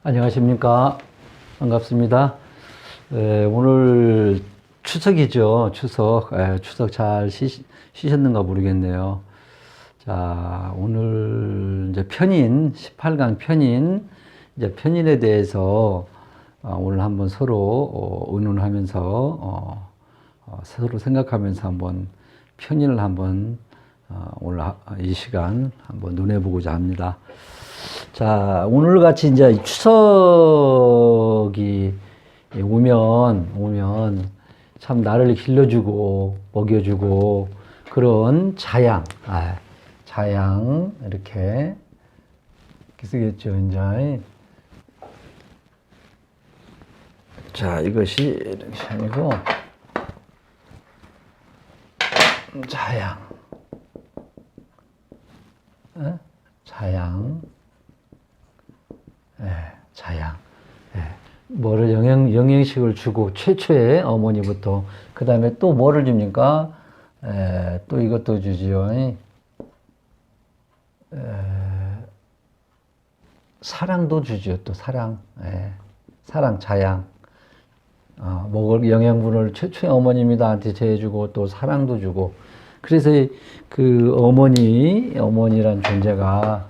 안녕하십니까. 반갑습니다. 오늘 추석이죠. 추석. 추석 잘 쉬셨는가 모르겠네요. 자, 오늘 이제 편인, 18강 편인, 이제 편인에 대해서 오늘 한번 서로 의논하면서 서로 생각하면서 한번 편인을 한번 오늘 이 시간 한번 논해보고자 합니다. 자, 오늘 같이 이제 추석이 오면 참 나를 길러주고 먹여주고 그런 자양 이렇게 쓰겠죠, 이제. 자, 이것이 이렇게 아니고 자양. 자양. 뭐를 영양식을 주고, 최초의 어머니부터, 그 다음에 또 뭐를 줍니까? 또 이것도 주지요. 사랑도 주죠, 또 사랑. 사랑, 자양. 먹을 영양분을 최초의 어머님이 나한테 제해주고, 또 사랑도 주고. 그래서 그 어머니란 존재가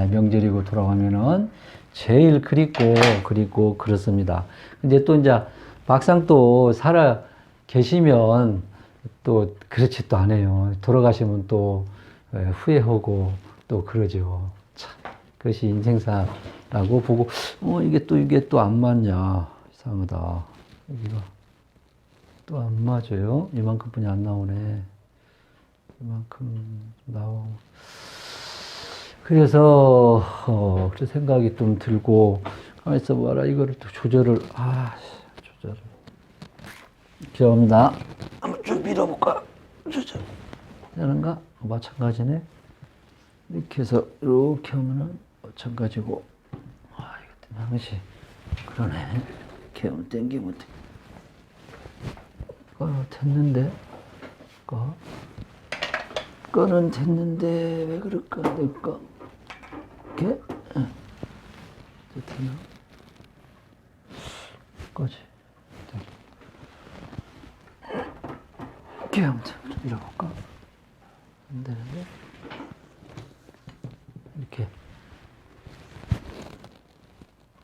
명절이고 돌아가면은 제일 그립고 그렇습니다. 근데 또 이제 막상 또 살아 계시면 또 그렇지 또 안 해요. 돌아가시면 또 후회하고 또 그러죠. 참, 그것이 인생사라고 보고, 이게 또 안 맞냐. 이상하다. 여기가 또 안 맞아요. 이만큼뿐이 안 나오네. 이만큼 나오고. 그래서 그 생각이 좀 들고, 가만히 있어 봐라. 이거를 또 조절을. 죄송합니다. 한번 좀 밀어볼까? 조절. 되는가? 마찬가지네. 이렇게 해서 이렇게 하면은 마찬가지고. 이거 때문에 항시 그러네. 이렇게 하면 당기면 돼. 됐는데. 거는 됐는데 왜 그럴까? 될까? 이렇게 됐나? 거지. 이렇게 아무튼 좀 밀어볼까? 안 되는데 이렇게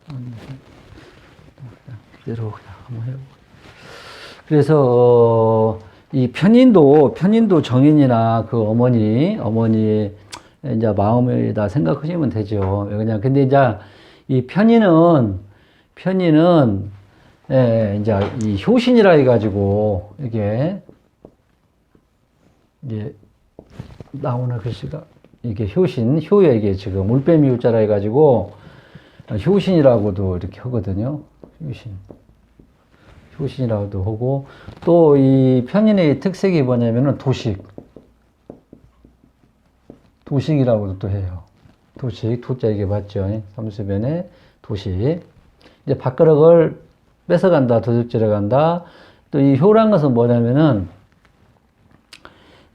안 돼. 그대로 그냥 한번 해보고. 그래서 이 편인도 정인이나 그 어머니의 이제 마음에다 생각하시면 되죠. 그냥 근데 이제 이 편인은 이제 이 효신이라 해가지고 이게 이제 나오는 글씨가 이게 효에 이게 지금 올빼미 효자라 해가지고 효신이라고도 이렇게 하거든요. 효신이라고도 하고, 또 이 편인의 특색이 뭐냐면은 도식이라고도 또 해요. 도자 이게 맞죠? 삼수변에 도식. 이제 밥그릇을 뺏어간다, 도둑질해간다. 또 이 효란 것은 뭐냐면은,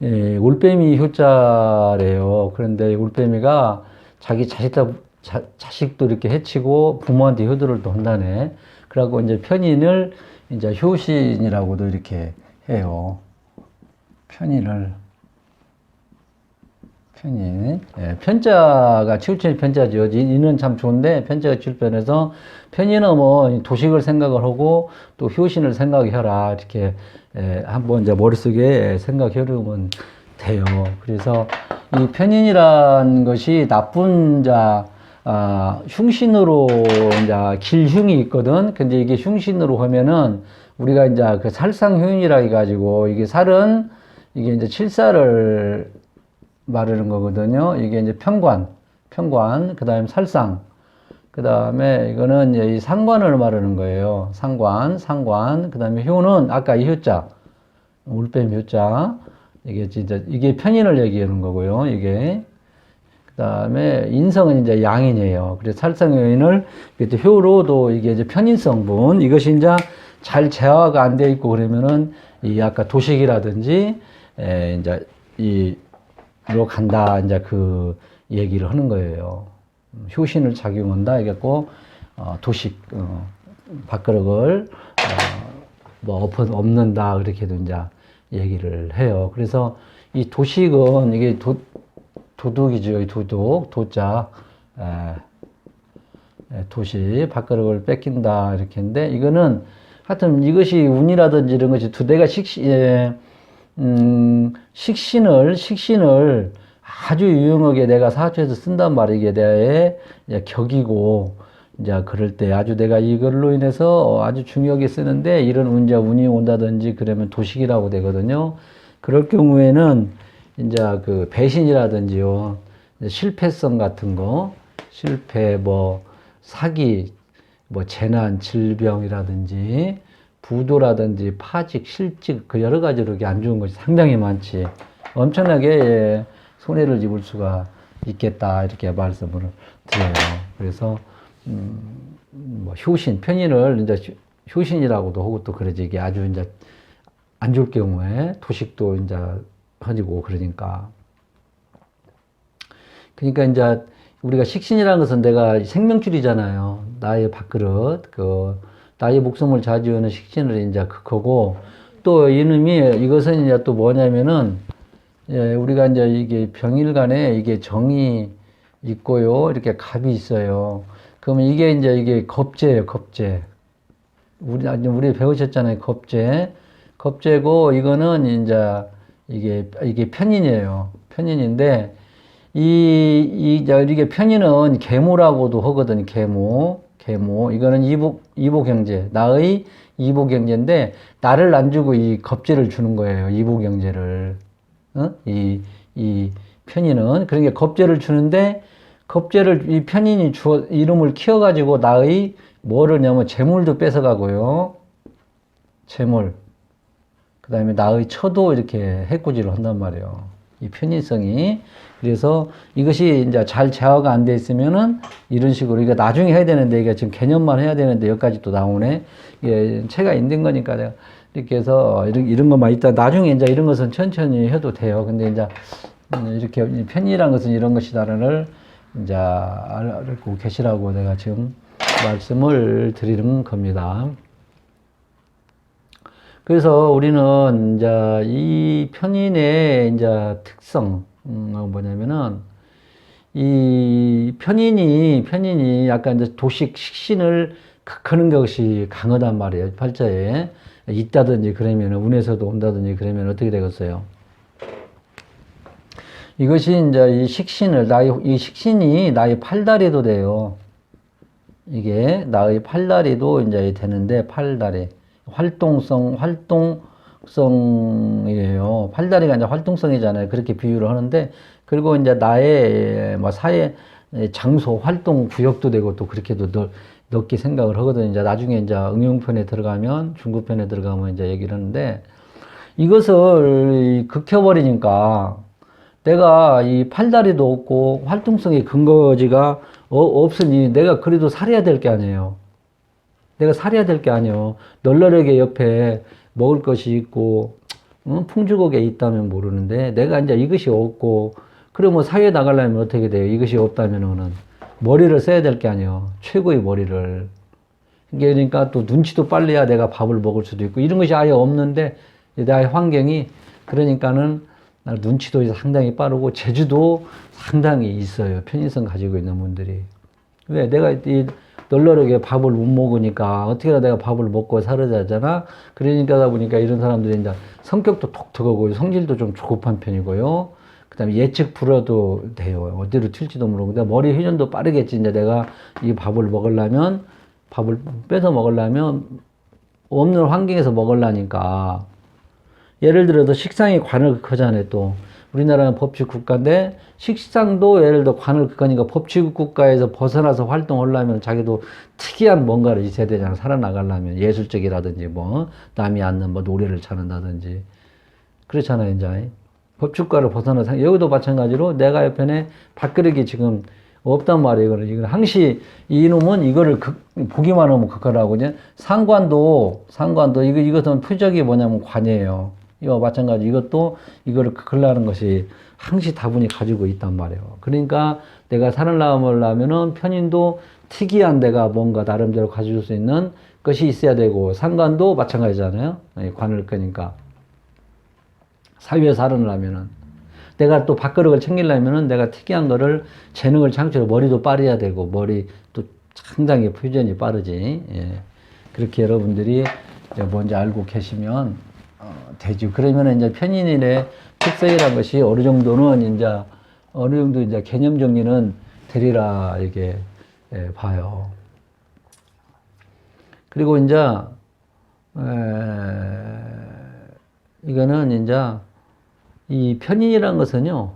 올빼미 효자래요. 그런데 올빼미가 자기 자식도 이렇게 해치고 부모한테 효도를 또 한다네. 그러고 이제 편인을 이제 효신이라고도 이렇게 해요. 편인. 편자가 치우칠 편자죠. 이는 참 좋은데 편자가 치울 편해서 편인은 뭐 도식을 생각을 하고 또 효신을 생각해라 이렇게 한번 이제 머릿속에 생각해두면 돼요. 그래서 이 편인이란 것이 나쁜 흉신으로 이제 길흉이 있거든. 근데 이게 흉신으로 하면은 우리가 이제 그 살상효인이라 해가지고 이게 살은 이게 이제 칠살을 말하는 거거든요. 이게 이제 편관, 그 다음에 살상, 그 다음에 이거는 이제 이 상관을 말하는 거예요. 상관, 그 다음에 효는 아까 이 효자, 올빼미 효자, 이게 진짜 이게 편인을 얘기하는 거고요. 이게. 그 다음에 인성은 이제 양인이에요. 그래서 살상요인을 효로도 이게 이제 편인성분, 이것이 이제 잘 제어가 안 돼 있고 그러면은 이 아까 도식이라든지 이제 이로 간다 이제 그 얘기를 하는 거예요. 효신을 작용한다 이겠고 도식, 밥그릇을, 없는다. 그렇게도 이제 얘기를 해요. 그래서 이 도식은 이게 도둑이죠. 도둑, 도자, 도식, 밥그릇을 뺏긴다. 이렇게 했는데, 이거는 하여튼 이것이 운이라든지 이런 것이 내가 식신을 아주 유용하게 내가 사주에서 쓴단 말이게 대해 격이고, 이제 그럴 때 아주 내가 이걸로 인해서 아주 중요하게 쓰는데 이런 운이 온다든지 그러면 도식이라고 되거든요. 그럴 경우에는 이제 그 배신이라든지요, 실패성 같은 거, 실패, 사기, 재난, 질병이라든지, 부도라든지, 파직, 실직, 그 여러 가지로 이렇게 안 좋은 것이 상당히 많지. 엄청나게 손해를 입을 수가 있겠다. 이렇게 말씀을 드려요. 그래서, 효신, 편인을 이제 효신이라고도 하고 또 그러지. 이게 아주 이제 안 좋을 경우에 도식도 이제 허지고 그러니까. 그러니까 이제 우리가 식신이라는 것은 내가 생명줄이잖아요. 나의 밥그릇, 나의 목숨을 좌지우는 식신을 이제 그거고, 또 이놈이, 이것은 이제 또 뭐냐면은, 우리가 이제 이게 병일간에 이게 정이 있고요. 이렇게 갑이 있어요. 그러면 이게 겁재예요, 겁재. 우리 배우셨잖아요, 겁재. 겁재고, 이거는 이제 이게 편인이에요. 편인인데, 이게 편인은 계모라고도 하거든, 계모. 이거는 이보경제. 나의 이보경제인데, 나를 안 주고 이 겁재를 주는 거예요, 이보경제를. 이 편인은. 그러니까 겁재를 주는데, 이 편인이 이름을 키워가지고 나의 뭐를 냐면 재물도 뺏어가고요. 재물. 그 다음에 나의 처도 이렇게 해코지를 한단 말이에요. 이 편인성이. 그래서 이것이 이제 잘 제어가 안 돼 있으면은 이런 식으로, 이거 나중에 해야 되는데, 이게 지금 개념만 해야 되는데, 여기까지 또 나오네. 이게 체가 있는 거니까 내가 이렇게 해서 이런 것만 있다. 나중에 이제 이런 것은 천천히 해도 돼요. 근데 이제 이렇게 편이란 것은 이런 것이다를 이제 알고 계시라고 내가 지금 말씀을 드리는 겁니다. 그래서 우리는 이제 이 편인의 이제 특성, 뭐냐면은 이 편인이 약간 이제 도식 식신을 극하는 것이 강하단 말이에요. 팔자에 있다든지 그러면 운에서도 온다든지 그러면 어떻게 되겠어요? 이것이 이제 이 식신이 나의 팔다리도 돼요. 이게 나의 팔다리도 이제 되는데, 팔다리. 활동성이에요. 팔다리가 이제 활동성이잖아요. 그렇게 비유를 하는데, 그리고 이제 나의 사회, 장소, 활동 구역도 되고 또 그렇게도 넓게 생각을 하거든요. 이제 나중에 이제 응용편에 들어가면, 중급편에 들어가면 이제 얘기를 하는데, 이것을 극혀버리니까 내가 이 팔다리도 없고 활동성의 근거지가 없으니 내가 그래도 살아야 될 게 아니에요. 내가 살아야 될 게 아니에요. 널널하게 옆에 먹을 것이 있고, 풍족하게 있다면 모르는데, 내가 이제 이것이 없고, 그러면 사회에 나가려면 어떻게 돼요? 이것이 없다면은, 머리를 써야 될 게 아니에요. 최고의 머리를. 그러니까 또 눈치도 빨라야 내가 밥을 먹을 수도 있고, 이런 것이 아예 없는데, 나의 환경이, 그러니까는, 눈치도 상당히 빠르고, 재주도 상당히 있어요. 편의성 가지고 있는 분들이. 왜? 내가 널널하게 밥을 못 먹으니까 어떻게든 내가 밥을 먹고 살아야잖아. 그러니까 보니까 이런 사람들이 이제 성격도 독특하고 성질도 좀 조급한 편이고요. 그 다음에 예측 불허도 돼요. 어디로 튈지도 모르고. 근데 머리 회전도 빠르겠지. 이제 내가 이 밥을 뺏어 먹으려면 없는 환경에서 먹으려니까. 예를 들어서 식상이 관을 극하잖아요. 또 우리나라는 법치 국가인데 식상도 예를 들어 관을 극하니까 법치 국가에서 벗어나서 활동하려면 자기도 특이한 뭔가를 있어야 되잖아. 살아나가려면 예술적이라든지 남이 앉는 노래를 찾는다든지 그렇잖아요. 이제 법치국가를 벗어나서 여기도 마찬가지로 내가 옆에 밥그릇이 지금 없단 말이에요. 이거는 항시 이놈은 이거를 보기만 하면 극하라고. 상관도 이것은 표적이 뭐냐면 관이에요. 이와 마찬가지 이것도 이거를 극하려는 것이 항시 다분히 가지고 있단 말이에요. 그러니까 내가 산을 나오려면은 편인도 특이한 데가 뭔가 나름대로 가질 수 있는 것이 있어야 되고 상관도 마찬가지잖아요. 관을 끄니까 사회에 살으려면은 내가 또 밥그릇을 챙기려면은 내가 특이한 거를 재능을 창출해 머리도 빠르야 되고 머리 또 상당히 표현이 빠르지. 예. 그렇게 여러분들이 뭔지 알고 계시면 되죠. 그러면 이제 편인일의 특성이라는 것이 어느 정도 이제 개념 정리는 되리라 이게 봐요. 그리고 이제 이거는 이제 이 편인이라는 것은요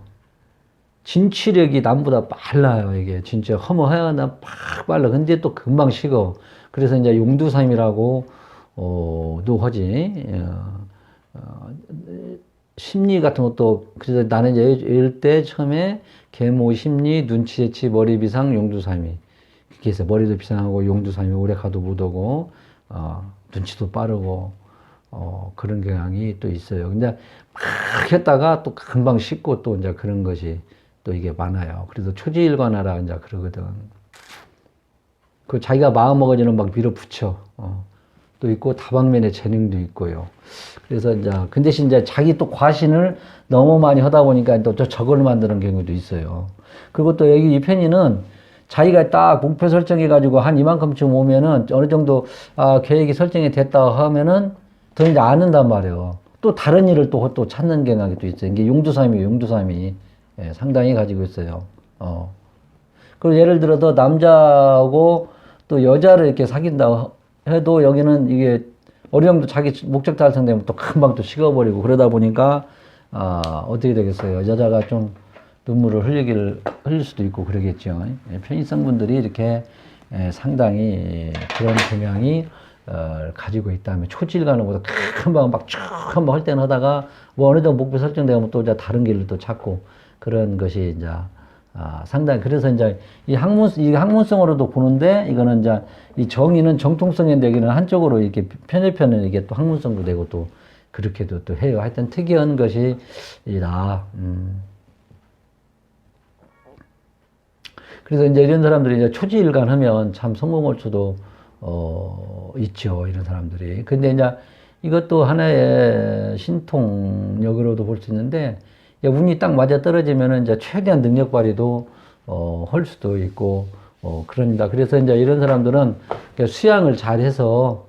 진취력이 남보다 빨라요. 이게 진짜 허무하거나 팍 빨라. 근데 또 금방 식어. 그래서 이제 용두삼이라고 도 하지. 심리 같은 것도 그래서 나는 이제 이럴 때 처음에 계모 심리 눈치 재치 머리 비상 용두삼이 그렇게 해서 머리도 비상하고 용두삼이 오래 가도 못 오고 눈치도 빠르고 그런 경향이 또 있어요. 근데 막 했다가 또 금방 식고 또 이제 그런 것이 또 이게 많아요. 그래서 초지일관하라 이제 그러거든. 그 자기가 마음 먹어지는 막 밀어붙여. 또 있고 다방면의 재능도 있고요. 그래서 이제 그 대신 이제 자기 또 과신을 너무 많이 하다 보니까 또 저걸 만드는 경우도 있어요. 그리고 또 여기 이 편의는 자기가 딱 목표 설정해 가지고 한 이만큼쯤 오면은 어느 정도 계획이 설정이 됐다 하면은 더 이제 안 한단 말이에요. 또 다른 일을 또 찾는 경향이 또 있어요. 이게 용두삼이에요. 용두삼이 상당히 가지고 있어요. 그리고 예를 들어서 남자하고 또 여자를 이렇게 사귄다 해도 여기는 이게 어느 정도 자기 목적 달성되면 또 금방 또 식어버리고 그러다 보니까 어떻게 되겠어요? 여자가 좀 눈물을 흘릴 수도 있고 그러겠죠. 편의성 분들이 이렇게 상당히 그런 경향이 가지고 있다면 초질가는 것보다 금방 막 쭉 한번 할 때는 하다가 뭐 어느 정도 목표 설정되면 또 이제 다른 길을 또 찾고 그런 것이 이제 상당히 그래서 이제 이 학문성으로도 보는데 이거는 이제 이 정의는 정통성인데 여기는 한쪽으로 이렇게 편협하는 이게 또 학문성도 되고 또 그렇게도 또 해요. 하여튼 특이한 것이 이다. 그래서 이제 이런 사람들이 이제 초지일관하면 참 성공할 수도 있죠. 이런 사람들이. 근데 이제 이것도 하나의 신통력으로도 볼 수 있는데 운이 딱 맞아 떨어지면은 이제 최대한 능력 발휘도 할 수도 있고 그럽니다. 그래서 이제 이런 사람들은 수양을 잘해서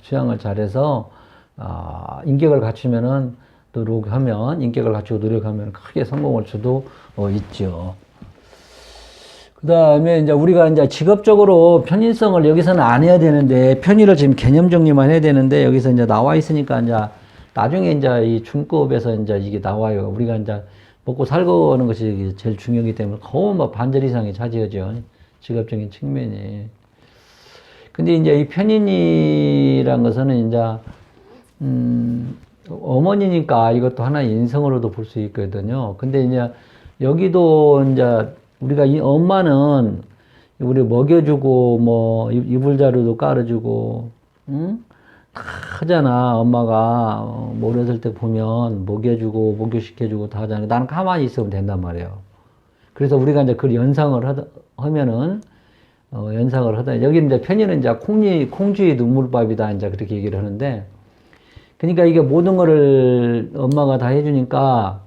인격을 갖추면은 노력하면 인격을 갖추고 노력하면 크게 성공할 수도 있죠. 그 다음에 이제 우리가 이제 직업적으로 편의성을 여기서는 안 해야 되는데 편의를 지금 개념 정리만 해야 되는데 여기서 이제 나와 있으니까 이제 나중에 이제 이 중급에서 이제 이게 나와요. 우리가 이제 먹고 살고 하는 것이 제일 중요하기 때문에 거의 뭐 반절 이상이 차지하죠. 직업적인 측면이. 근데 이제 이 편인이란 것은 이제, 어머니니까 이것도 하나의 인성으로도 볼 수 있거든요. 근데 이제 여기도 이제 우리가 이 엄마는 우리 먹여주고 뭐 이불자루도 깔아주고, 응? 다 하잖아. 엄마가 뭐 어렸을 때 보면 먹여주고 목욕시켜주고 다 하잖아. 나는 가만히 있으면 된단 말이에요. 그래서 우리가 이제 그걸 연상을 하면은 연상을 하다 여기 이제 편의는 이제 콩쥐의 눈물밥이다 이제 그렇게 얘기를 하는데 그러니까 이게 모든 거를 엄마가 다 해주니까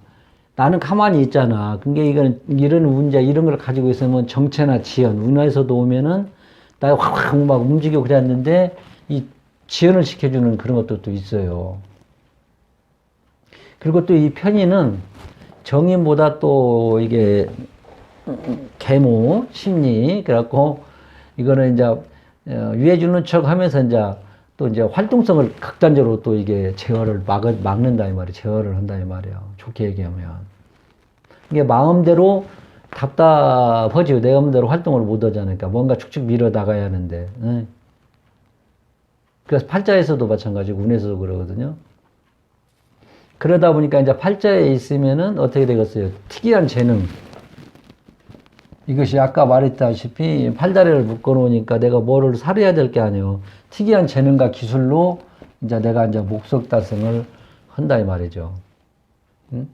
나는 가만히 있잖아. 그게 이건 이런 문제 이런 걸 가지고 있으면 정체나 지연 운에서도 오면은 나 확 막 움직이고 그랬는데 이 지연을 시켜주는 그런 것도 있어요. 그리고 또 이 편의는 정인보다 또 이게 계모, 심리, 그래갖고 이거는 이제 위해주는 척 하면서 이제 또 이제 활동성을 극단적으로 또 이게 제어를 막는다 이 말이에요. 제어를 한다 이 말이에요. 좋게 얘기하면. 이게 마음대로 답답하지요. 내 마음대로 활동을 못 하잖아요. 그러니까 뭔가 축축 밀어 나가야 하는데. 응. 그래서 팔자에서도 마찬가지고 운에서도 그러거든요. 그러다 보니까 이제 팔자에 있으면은 어떻게 되겠어요? 특이한 재능. 이것이 아까 말했다시피 팔다리를 묶어 놓으니까 내가 뭐를 살해야 될 게 아니에요. 특이한 재능과 기술로 이제 내가 이제 목적 달성을 한다 이 말이죠. 응?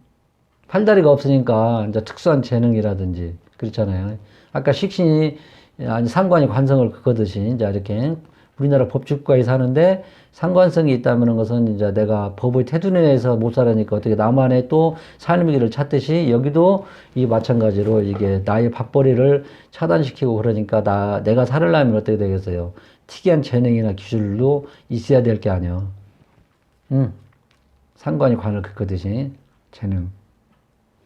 팔다리가 없으니까 이제 특수한 재능이라든지 그렇잖아요. 아까 식신이 아니 상관이 관성을 긋거듯이 이제 이렇게 우리나라 법치국가에 사는데 상관성이 있다는 것은 이제 내가 법의 테두리 내에서 못 살아니까 어떻게 나만의 또 삶의 길을 찾듯이 여기도 이 마찬가지로 이게 나의 밥벌이를 차단시키고 그러니까 내가 살으려면 어떻게 되겠어요? 특이한 재능이나 기술도 있어야 될 게 아니야. 상관이 관을 긋거듯이 재능.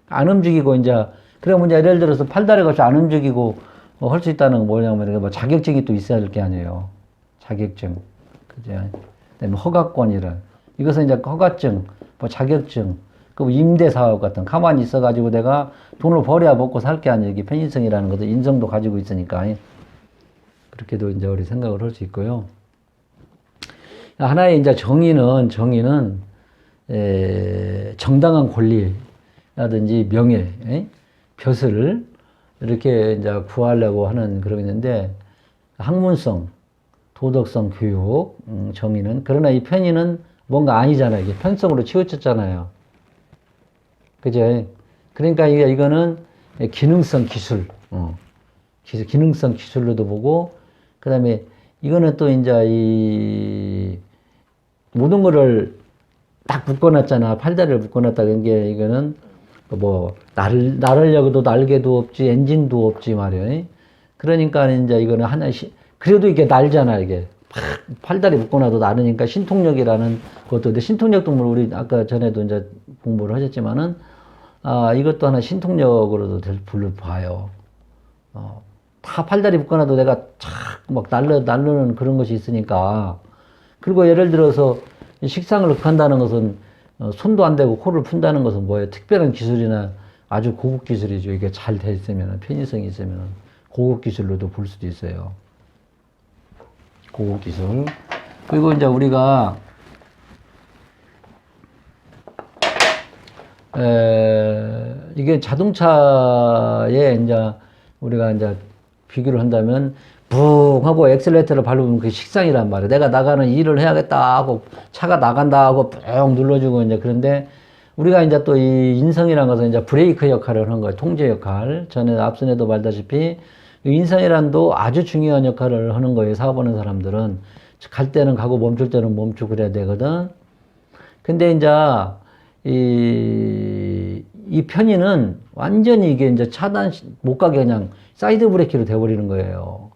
안 움직이고 이제 그러면 이제 예를 들어서 팔다리가 없이 안 움직이고 할 수 있다는 건 뭐냐면 뭐 자격증이 또 있어야 될 게 아니에요. 자격증. 그죠? 그다음에 허가권이란 이것은 이제 허가증, 뭐 자격증, 그 임대 사업 같은 가만히 있어가지고 내가 돈을 벌어야 먹고 살 게 아니에요. 이게 편의성이라는 것도 인성도 가지고 있으니까 그렇게도 이제 우리 생각을 할 수 있고요. 하나의 이제 정의는 정당한 권리라든지 명예, 벼슬을 이렇게 이제 구하려고 하는 그런 게 있는데 학문성, 도덕성, 교육, 정의는 그러나 이 편의는 뭔가 아니잖아요. 이게 편성으로 치우쳤잖아요. 그죠? 그러니까 이거는 기능성 기술, 기능성 기술로도 보고 그 다음에 이거는 또 이제 이 모든 거를 딱 묶어놨잖아. 팔다리를 묶어놨다는 게 이거는 뭐 나르려고도 날개도 없지 엔진도 없지 말이야. 그러니까 이제 이거는 하나씩 그래도 이게 날잖아 이게 팔다리 묶어놔도 나르니까 신통력이라는 것도 근데 신통력 동물 우리 아까 전에도 이제 공부를 하셨지만은 이것도 하나 신통력으로도 불러봐요. 다 팔다리 묶어놔도 내가 착막 날르는 그런 것이 있으니까 그리고 예를 들어서 식상을 흡한다는 것은 손도 안 대고 코를 푼다는 것은 뭐예요? 특별한 기술이나 아주 고급 기술이죠. 이게 잘 돼 있으면 편의성이 있으면 고급 기술로도 볼 수도 있어요. 고급 기술. 그리고 이제 우리가 이게 자동차에 이제 우리가 이제 비교를 한다면 붕 하고 엑셀레이터를 밟으면 그게 식상이란 말이에요. 내가 나가는 일을 해야겠다 하고 차가 나간다 하고 뿅 눌러주고 이제 그런데 우리가 이제 또 이 인성이라는 것은 이제 브레이크 역할을 하는 거예요. 통제 역할. 전에 앞선에도 말다시피 인성이란도 아주 중요한 역할을 하는 거예요. 사업하는 사람들은 갈 때는 가고 멈출 때는 멈추고 그래야 되거든. 근데 이제 이 편의는 완전히 이게 이제 차단 못 가게 그냥 사이드 브레이크로 돼버리는 거예요.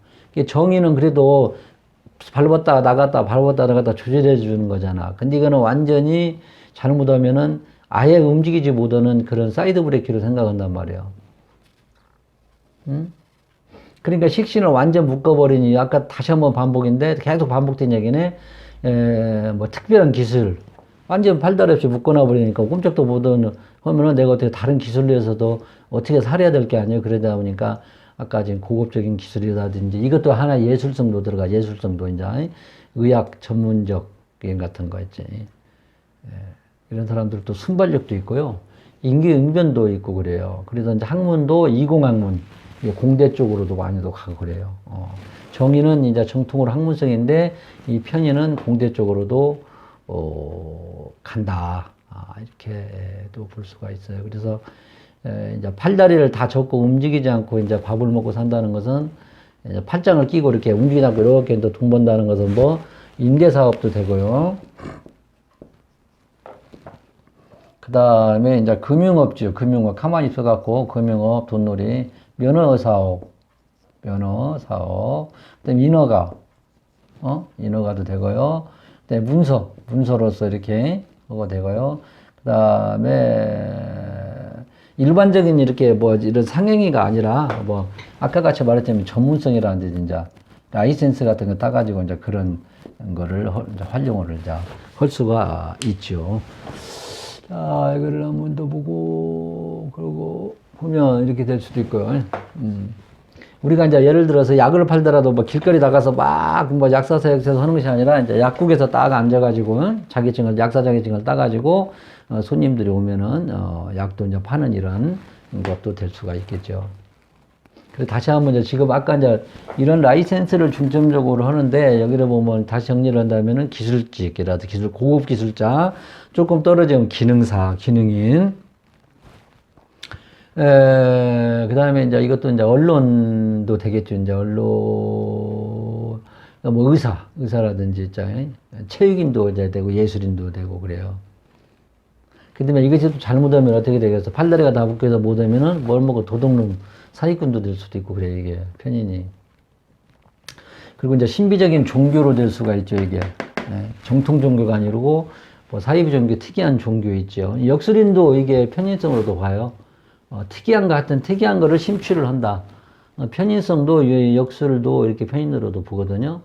정의는 그래도 밟았다 나갔다 밟았다 나갔다 조절해 주는 거잖아. 근데 이거는 완전히 잘못하면은 아예 움직이지 못하는 그런 사이드 브레이크로 생각한단 말이에요. 응? 그러니까 식신을 완전 묶어버리니 아까 다시 한번 반복인데 계속 반복된 얘기네. 뭐 특별한 기술 완전 팔다리 없이 묶어놔 버리니까 꼼짝도 못하는 하면은 내가 어떻게 다른 기술로서도 어떻게 살아야 될 게 아니에요. 그러다 보니까 아까 지금 고급적인 기술이라든지 이것도 하나 예술성도 들어가. 예술성도 이제 의학 전문적 같은 거 있지. 이런 사람들도 순발력도 있고요. 인기응변도 있고 그래요. 그래서 이제 학문도 이공학문 공대 쪽으로도 많이도 가고 그래요. 정의는 이제 정통으로 학문성인데 이 편의는 공대 쪽으로도 간다. 이렇게도 볼 수가 있어요. 그래서 이제 팔다리를 다 접고 움직이지 않고 이제 밥을 먹고 산다는 것은 이제 팔짱을 끼고 이렇게 움직이지 않고 이렇게 돈 번다는 것은 뭐 임대사업도 되고요. 그 다음에 이제 금융업죠. 금융업. 가만히 있어갖고 금융업, 돈놀이, 면허사업. 그 다음에 인허가. 인허가도 되고요. 그 다음에 문서로서 이렇게 하고 되고요. 그 다음에 일반적인 이렇게 뭐 이런 상행위가 아니라 뭐 아까 같이 말했지만 전문성이라든지 이제 라이센스 같은 거 따가지고 이제 그런 거를 이제 활용을 이제 할 수가 있죠. 자, 이거를 한번 더 보고 그러고 보면 이렇게 될 수도 있고요. 우리가 이제 예를 들어서 약을 팔더라도 뭐 길거리 나가서 막 뭐 약사사역에서 하는 것이 아니라 이제 약국에서 딱 앉아가지고 자격증을 약사 자격증을 따가지고 손님들이 오면은 약도 이제 파는 이런 것도 될 수가 있겠죠. 그리고 다시 한번 이제 지금 아까 이제 이런 라이센스를 중점적으로 하는데 여기를 보면 다시 정리를 한다면은 기술직이라도 고급 기술자 조금 떨어지면 기능사, 기능인 그 다음에 이제 이것도 이제 언론도 되겠죠. 이제 언론, 뭐 의사라든지 있잖아요. 체육인도 이제 되고 예술인도 되고 그래요. 근데 이것이 또 잘못하면 어떻게 되겠어? 팔다리가 다 묶여서 못하면은 뭘 먹고 도둑놈 사기꾼도 될 수도 있고 그래, 이게 편인이. 그리고 이제 신비적인 종교로 될 수가 있죠, 이게. 정통 종교가 아니고 뭐 사이비 종교, 특이한 종교 있죠. 역술인도 이게 편인성으로도 봐요. 특이한 것 같은 특이한 거를 심취를 한다. 편인성도 역술도 이렇게 편인으로도 보거든요.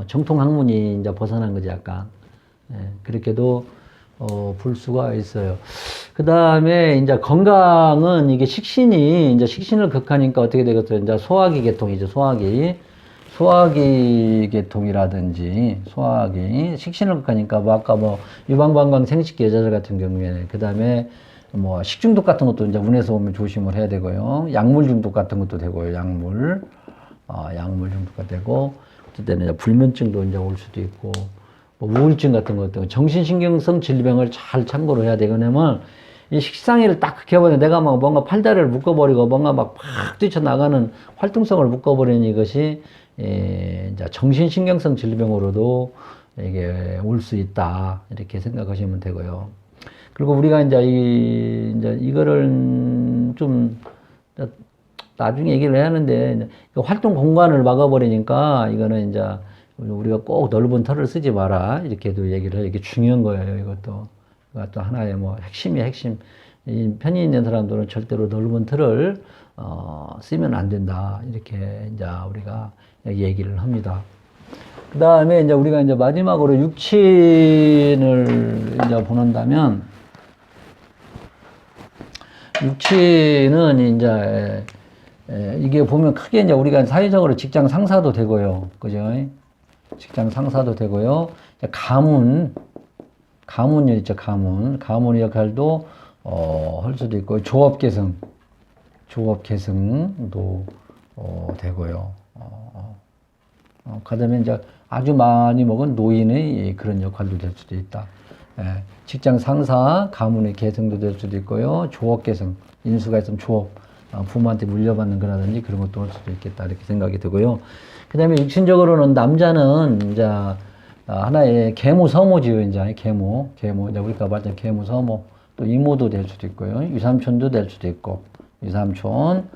정통 학문이 이제 벗어난 거지, 약간. 그렇게도 볼 수가 있어요. 그 다음에 이제 건강은 이게 식신이 이제 식신을 극하니까 어떻게 되겠어요? 이제 소화기 계통이죠, 소화기 계통이라든지 소화기 식신을 극하니까 뭐 아까 뭐 유방방광 생식기 여자들 같은 경우에 그 다음에 뭐 식중독 같은 것도 이제 운에서 오면 조심을 해야 되고요. 약물 중독 같은 것도 되고요. 약물 중독가 되고 어쨌든 이제 불면증도 이제 올 수도 있고 뭐 우울증 같은 것도 정신신경성 질병을 잘 참고로 해야 되고 왜냐면 이 식상위를 딱 극해버리면 내가 막 뭔가 팔다리를 묶어버리고 뭔가 막 팍 뛰쳐나가는 활동성을 묶어버리는 이것이 이제 정신신경성 질병으로도 이게 올 수 있다 이렇게 생각하시면 되고요. 그리고 우리가 이제 이거를 좀 나중에 얘기를 해야 하는데 활동 공간을 막아버리니까 이거는 이제 우리가 꼭 넓은 털을 쓰지 마라 이렇게도 얘기를 해요. 이게 중요한 거예요. 이것도 하나의 뭐 핵심. 이 편이 있는 사람들은 절대로 넓은 틀을 쓰면 안 된다 이렇게 이제 우리가 얘기를 합니다. 그 다음에 이제 우리가 이제 마지막으로 육친을 이제 보는다면 육친은 이제 이게 보면 크게 이제 우리가 사회적으로 직장 상사도 되고요, 그죠? 직장 상사도 되고요. 가문 있죠, 가문의 역할도 할 수도 있고 조업 계승도 되고요. 그다음에 이제 아주 많이 먹은 노인의 그런 역할도 될 수도 있다. 직장 상사, 가문의 계승도 될 수도 있고요. 조업 계승, 인수가 있으면 조업, 부모한테 물려받는 거라든지 그런 것도 할 수도 있겠다 이렇게 생각이 되고요. 그 다음에 육신적으로는 남자는 이제 하나의 계모 서모지요. 이제 계모 이제 우리가 말하는 계모 서모 또 이모도 될 수도 있고요. 유삼촌도 될 수도 있고 유삼촌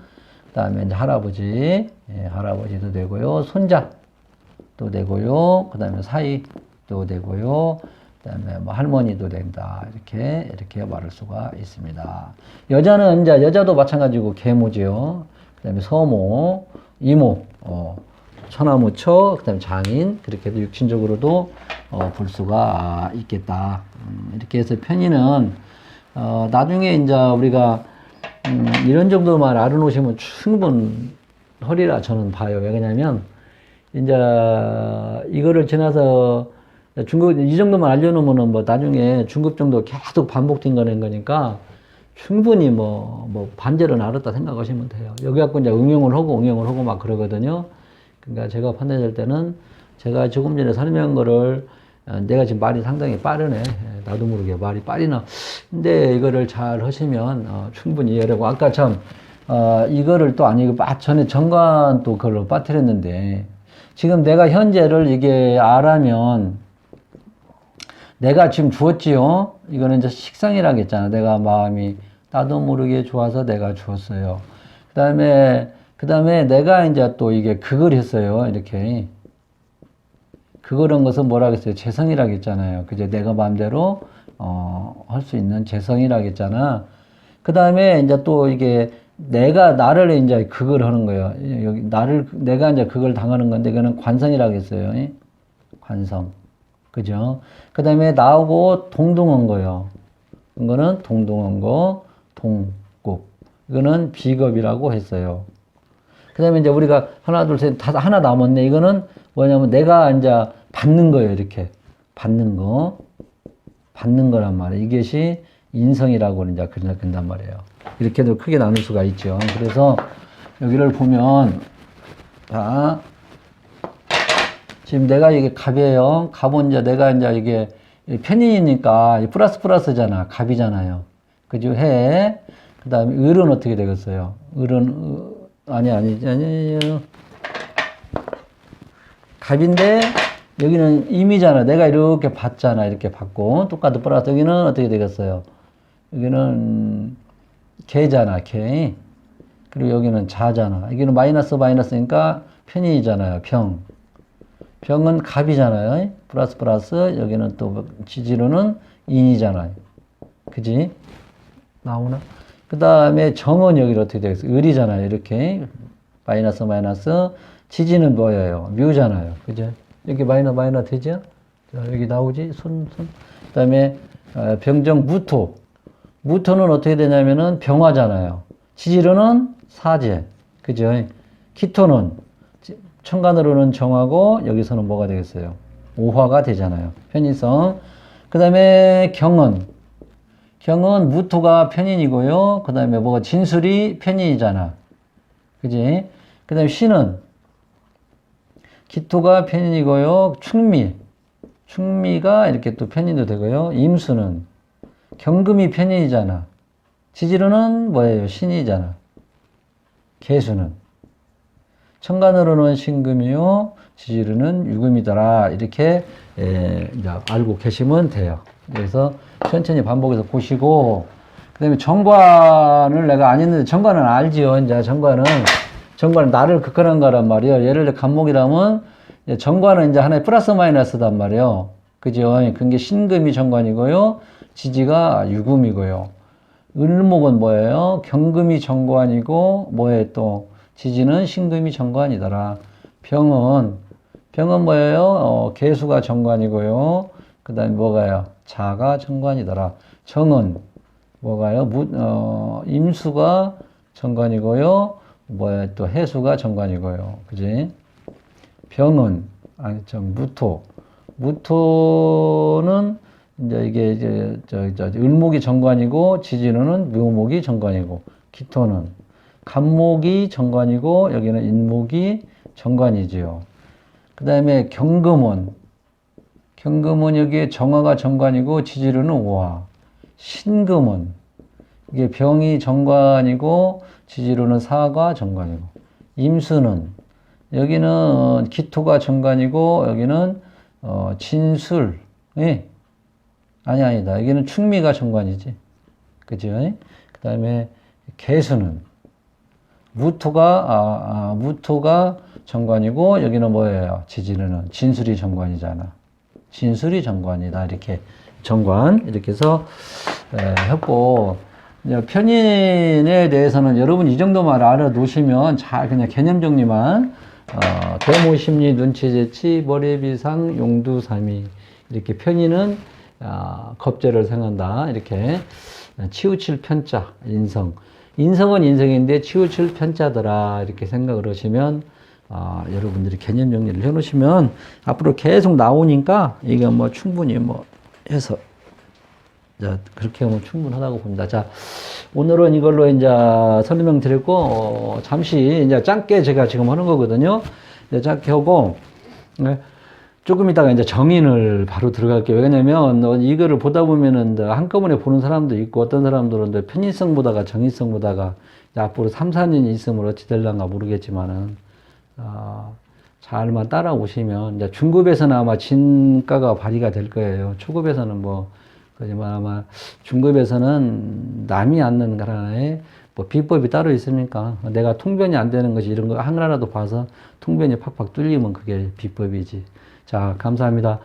그다음에 이제 할아버지도 되고요. 손자도 되고요. 그다음에 사이도 되고요. 그다음에 뭐 할머니도 된다 이렇게 말할 수가 있습니다. 여자는 이제 여자도 마찬가지고 계모지요. 그다음에 서모, 이모, 처나무처, 그다음에 장인 그렇게도 육신적으로도 볼 수가 있겠다. 이렇게 해서 편의는 나중에 이제 우리가 이런 정도만 알아놓으시면 충분하리라 저는 봐요. 왜냐면 이제 이거를 지나서 중급 이 정도만 알려놓으면은 뭐 나중에 중급 정도 계속 반복된 거니까 충분히 뭐 반절은 알았다 생각하시면 돼요. 여기 갖고 이제 응용을 하고 막 그러거든요. 그러니까 제가 판단할 때는 제가 조금 전에 설명한 거를 내가 지금 말이 상당히 빠르네. 나도 모르게 말이 빠르나. 근데 이거를 잘 하시면 충분히 이해하고 아까 참 이거를 또 아니고 전에 정관 또 그걸로 빠뜨렸는데 지금 내가 현재를 이게 알아면 내가 지금 주었지요. 이거는 이제 식상이라고 했잖아. 내가 마음이 나도 모르게 좋아서 내가 주었어요. 그 다음에 내가 이제 또 이게 그걸 했어요. 이렇게. 그거란 것은 뭐라고 했어요? 재성이라고 했잖아요. 그죠? 내가 마음대로, 할 수 있는 재성이라고 했잖아. 그 다음에 이제 또 이게 나를 이제 그걸 하는 거예요. 여기 내가 이제 그걸 당하는 건데, 그거는 관성이라고 했어요. 관성. 그죠? 그 다음에 나하고 동등한 거요. 이거는 동등한 거, 동급. 이거는 비겁이라고 했어요. 그 다음에 이제 우리가 하나, 둘, 셋, 하나 남았네. 이거는 뭐냐면 내가 이제 받는 거예요. 이렇게. 받는 거란 말이에요. 이것이 인성이라고 이제 그런단 말이에요. 이렇게도 크게 나눌 수가 있죠. 그래서 여기를 보면, 자, 지금 내가 이게 갑이에요. 갑은 이제 내가 이제 이게 편인이니까 플러스잖아. 갑이잖아요. 그죠? 해. 그 다음에 을은 어떻게 되겠어요? 을은, 아니. 갑인데, 여기는 임이잖아. 내가 이렇게 받잖아. 이렇게 받고. 똑같은 플러스 여기는 어떻게 되겠어요? 여기는 개잖아. 개. 그리고 여기는 자잖아. 여기는 마이너스니까 편인이잖아요. 병. 병은 갑이잖아요. 플러스. 여기는 또 지지로는 인이잖아요. 그지? 나오나? 그 다음에 정은 여기로 어떻게 되겠어요? 을이잖아요. 이렇게. 마이너스. 지지는 뭐예요? 묘잖아요. 그죠? 여기 마이너스 되죠? 자, 여기 나오지? 그 다음에, 병정 무토. 무토는 어떻게 되냐면은 병화잖아요. 지지로는 사제. 그죠? 기토는, 천간으로는 정하고, 여기서는 뭐가 되겠어요? 오화가 되잖아요. 편인성. 그 다음에 경은 무토가 편인이고요. 그 다음에 뭐가 진술이 편인이잖아. 그지? 그 다음에 신은 기토가 편인이고요. 충미가 이렇게 또 편인도 되고요. 임수는 경금이 편인이잖아. 지지로는 뭐예요? 신이잖아. 계수는 천간으로는 신금이요. 지지로는 유금이더라. 이렇게 이제 알고 계시면 돼요. 그래서 천천히 반복해서 보시고, 그 다음에 정관을 내가 안 했는데, 정관은 알지요. 이제 정관은 나를 극한한 거란 말이에요. 예를 들어 간목이라면, 정관은 이제 하나의 플러스 마이너스단 말이에요. 그죠? 그게 신금이 정관이고요. 지지가 유금이고요. 을목은 뭐예요? 경금이 정관이고, 뭐예요 또? 지지는 신금이 정관이더라. 병은 뭐예요? 개수가 정관이고요. 그 다음에 뭐가요? 자가 정관이더라. 정은 뭐가요? 임수가 정관이고요. 뭐야, 또 해수가 정관이고요. 그지? 병은, 무토는 이제 이게 을목이 정관이고, 지지로는 묘목이 정관이고, 기토는 간목이 정관이고, 여기는 인목이 정관이지요. 그 다음에 경금은 여기에 정화가 정관이고, 지지로는 오화. 신금은 이게 병이 정관이고, 지지로는 사가 정관이고. 임수는 여기는 기토가 정관이고, 여기는 진술. 예. 아니다. 여기는 충미가 정관이지. 그죠? 그 다음에 개수는 무토가 정관이고, 여기는 뭐예요? 지지로는 진술이 정관이잖아. 진술이 정관이다. 이렇게 정관 이렇게 해서 했고, 편인에 대해서는 여러분 이 정도만 알아두시면 잘 그냥 개념 정리만 대모 심리 눈치 재치 머리비상 용두삼이 이렇게 편인은 겁재를 생한다. 이렇게 치우칠 편자 인성은 인성인데 치우칠 편자더라. 이렇게 생각을 하시면 여러분들이 개념 정리를 해 놓으시면 앞으로 계속 나오니까 이게 뭐 충분히 뭐 해서 자, 그렇게 하면 충분하다고 봅니다. 자, 오늘은 이걸로 이제 설명 드렸고, 잠시 이제 짧게 제가 지금 하는 거거든요. 이제 짧게 하고, 조금 있다가 이제 정인을 바로 들어갈게요. 왜냐면 이거를 보다 보면은 한꺼번에 보는 사람도 있고, 어떤 사람들은 편인성 보다가 정인성 보다가 앞으로 3, 4년이 있으면 어찌 될란가 모르겠지만은, 잘만 따라오시면, 이제 중급에서는 아마 진가가 발휘가 될 거예요. 초급에서는 그지만 아마 중급에서는 남이 않는 하나의 비법이 따로 있으니까 내가 통변이 안 되는 것이 이런 거 하나라도 봐서 통변이 팍팍 뚫리면 그게 비법이지. 자, 감사합니다.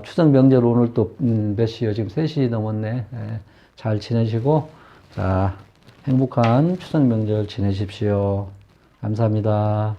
추석 명절 오늘 또 몇 시요? 지금 3시 넘었네. 잘 지내시고, 자, 행복한 추석 명절 지내십시오. 감사합니다.